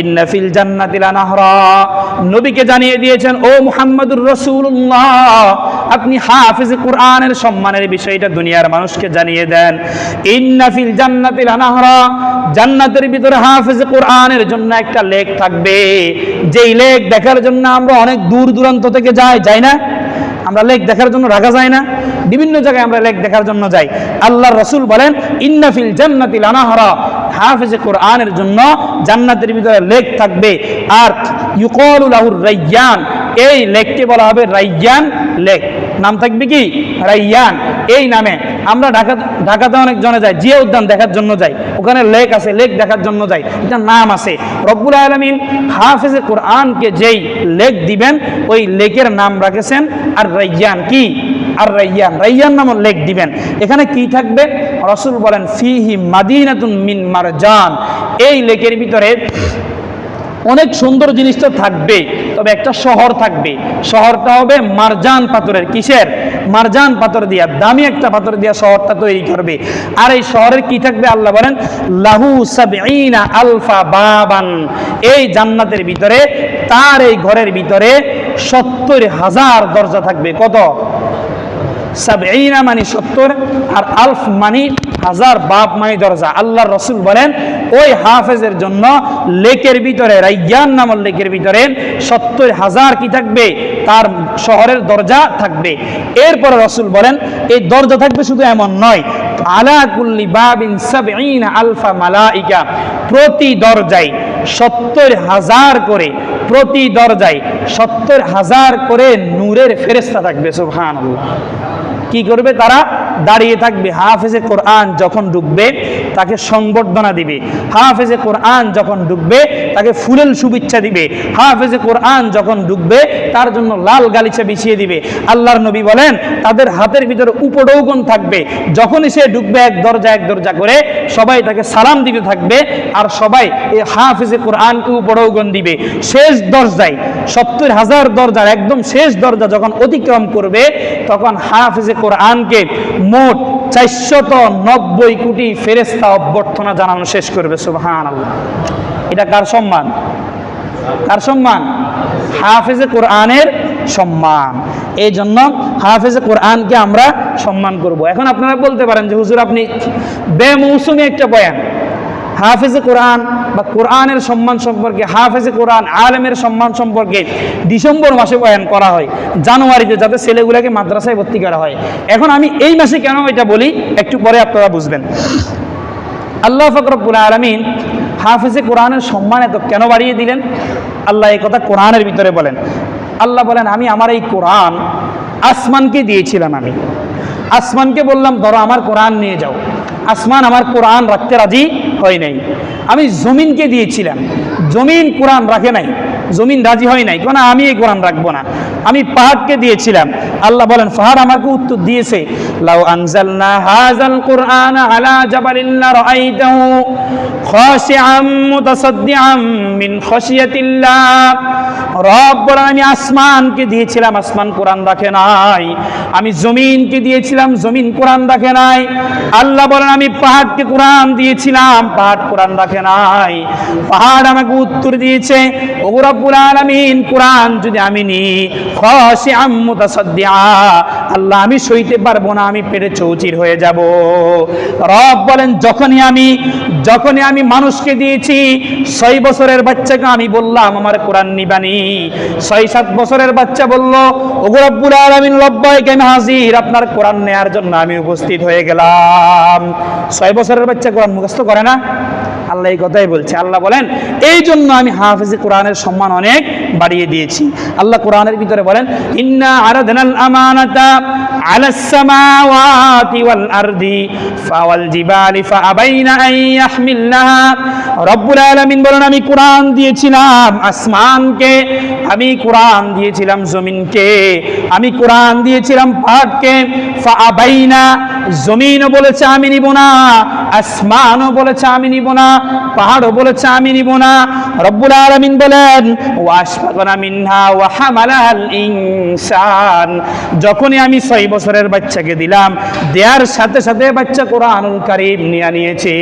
ইন্না ফিল জান্নাতি লানাহরা, নবীকে জানিয়ে দিয়েছেন ও মুহাম্মদুর রাসূলুল্লাহ, আপনি হাফেজ কোরআনের সম্মানের বিষয়টা দুনিয়ার মানুষকে জানিয়ে দেন। ইন্না ফিল জান্নাতি লানাহরা, জান্নাতের ভিতরে হাফেজ কোরআনের জন্য একটা লেক থাকবে, যেই লেক দেখার জন্য আমরা অনেক দূর দূরান্ত থেকে যাই না? আমরা লেক দেখার জন্য ঢাকা যাই না? বিভিন্ন জায়গায় আমরা লেক দেখার জন্য যাই। আল্লাহর রাসূল বলেন ইন্না ফিল জান্নাতি লানাহরা, হাফেজ কোরআনের জন্য জান্নাতের ভিতরে লেক থাকবে। আর ইউকালু লাহুর রায়্যান, এই লেককে বলা হবে রায়্যান লেক। নাম থাকবে কি? রায়্যান। এই নামে আমরা ঢাকাতে অনেক জনে যাই, জিয়া উদ্যান দেখার জন্য যাই, ওখানে লেক আছে, লেক দেখার জন্য যাই, এটা নাম আছে। রব্বুল আলামিন হাফেজ কোরআনকে যেই লেক দিবেন ওই লেকের নাম রাখেছেন আর রায়্যান। কি? আর রায়্যান, রায়্যান নামক লেক দিবেন। এখানে কি থাকবে? রাসূল বলেন ফিহি মাদিনাতুন মিন মারজান, এই লেকের ভিতরে অনেক সুন্দর জিনিস তো থাকবে, তবে একটা শহর থাকবে। শহরটা হবে মারজান পাথরের। কিসের? মারজান পাথর দিয়া, দামি একটা পাথর দিয়া শহরটা তৈরি করবে। আর এই শহরের কি থাকবে? আল্লাহ বলেন লাহু সাবঈনা আলফা বাবান, এই জান্নাতের ভিতরে, তার এই ঘরের ভিতরে ৭০,০০০ দরজা থাকবে। কত? সাবঈনা মানে ৭০, আর আলফ মানে হাজার, বাব মানে দরজা। আল্লাহর রাসূল বলেন ওই হাফেজের জন্য লেকের ভিতরে, রায়্যান নামক লেকের ভিতরে ৭০,০০০ কি থাকবে? তার শহরের দরজা থাকবে। এরপরে রাসূল বলেন এই দরজা থাকবে শুধু এমন নয়, আলা কুল্লি বাবিন সাবঈনা আলফা মালাইকা, প্রতি দরজায় ৭০,০০০ করে, প্রতি দরজায় ৭০,০০০ করে নূরের ফেরেশতা থাকবে। সুবহানাল্লাহ। কি করবে তারা? দাঁড়িয়ে থাকবে। হাফেজে কোরআন যখন ঢুকবে তাকে সংবর্ধনা দিবে, হাফেজে কোরআন যখন ঢুকবে তাকে ফুলেল শুভেচ্ছা দিবে, হাফেজে কোরআন যখন ঢুকবে তার জন্য লাল গালিচা বিছিয়ে দিবে। আল্লাহর নবী বলেন তাদের হাতের ভিতরে উপঢৌকন থাকবে, যখনই সে ঢুকবে এক দরজা করে সবাই তাকে সালাম দিতে থাকবে, আর সবাই এই হাফেজে কোরআনকে উপঢৌকন দিবে। শেষ দরজায় ৭০,০০০ দরজার একদম শেষ দরজা যখন অতিক্রম করবে তখন হাফেজে কোরআনকে মোট ৪৯০ কোটি ফেরেশতা অভ্যর্থনা জানানো শেষ করবে। সুবহানাল্লাহ। এটা কার সম্মান? কার সম্মান? হাফেজে কোরআনের সম্মান। এই জন্য হাফেজে কোরআনকে আমরা সম্মান করব। এখন আপনারা বলতে পারেন যে হুজুর আপনি বেমৌসুমী একটা বয়ান, হাফেজে কোরআন বা কোরআনের সম্মান সম্পর্কে, হাফেজে কোরআন আলেমের সম্মান সম্পর্কে ডিসেম্বর মাসে বয়ান করা হয়, জানুয়ারিতে, যাতে ছেলেগুলোকে মাদ্রাসায় ভর্তি করা হয়। এখন আমি এই মাসে কেন এটা বলি একটু পরে আপনারা বুঝবেন। আল্লাহ পাক রব্বুল আলামিন হাফেজে কোরআনের সম্মান এত কেন বাড়িয়ে দিলেন? আল্লাহ এই কথা কোরআনের ভিতরে বলেন। আল্লাহ বলেন আমি আমার এই কোরআন আসমানকে দিয়েছিলাম, আমি আসমানকে বললাম ধরো আমার কোরআন নিয়ে যাও, আসমান আমার কোরআন রাখতে রাজি হয় নাই। আমি জমিনকে দিয়েছিলাম, জমিন কোরআন রাখে নাই, জমিন রাজি হয় নাই, কেন আমি এই কোরআন রাখবো না। আমি পাহাড়কে দিয়েছিলাম, আল্লাহ বলেন পাহাড় আমাকে উত্তর দিয়েছে লাউ আনজালনা হাযাল কুরআন আলা জাবালিন লারাআইতাহু খাশিআম মুতাসাদ্দিআম মিন খাশিয়াতিল্লাহ। রব বলেন আমি আসমানকে দিয়েছিলাম, আসমান কোরআন রাখে নাই। আমি জমিনকে দিয়েছিলাম, জমিন কোরআন রাখে নাই। আল্লাহ বলেন আমি পাহাড়কে কোরআন দিয়েছিলাম, পাহাড় কোরআন রাখে নাই। পাহাড় আমাকে উত্তর দিয়েছে ও রব্বুল আলামিন কোরআন যদি আমি নিই খাশিআম মুতাসাদ্দিআ, আল্লাহ আমি সইতে পারবো না, আমি পেটে চৌচির হয়ে যাব। রব বলেন যখনই আমি মানুষকে দিয়েছি, ৬ বছরের বাচ্চাকে আমি বললাম আমার কোরআন নিবানি, ৬-৭ বছরের বাচ্চা বলল ওগো রব্বুল আলামিন লব্বাইক আমি হাজির, আপনার কোরআন নেয়ার জন্য আমি উপস্থিত হয়ে গেলাম। ৬ বছরের বাচ্চা কোরআন মুখস্থ করে না? আল্লাহ এই কথাই বলছে। আল্লাহ বলেন এই জন্য আমি হাফেজে কোরআনের সম্মান অনেক বাড়িয়ে দিয়েছি। আল্লাহ কোরআনের ভিতরে বলেন ইন্না আরাদনাল আমানাতা আলাস সামাওয়াতি ওয়াল আরদি ফাওয়াল জিবালি ফাআবাইনা আন ইয়াহমিলনাহা। রব্বুল আলামিন বলেন আমি কোরআন দিয়েছিলাম আসমানকে, আমি কোরআন দিয়েছিলাম জমিনকে, আমি কোরআন দিয়েছিলাম পাহাড়কে। ফাআবাইনা, জমিনও বলেছে আমি নিব না, আসমানও বলেছে আমি নিব না, পাহাড়ও বলেছে আমি নিব না। রব্বুল আলামিন বলেন ওয়াশফাকনা মিনহা ওয়া হামালাহাল ইনসান, যখনই আমি ৬ বছরের বাচ্চাকে দিলাম, দেওয়ার সাথে সাথে বাচ্চা কোরআনুল কারীম নিয়ে নিয়েছে।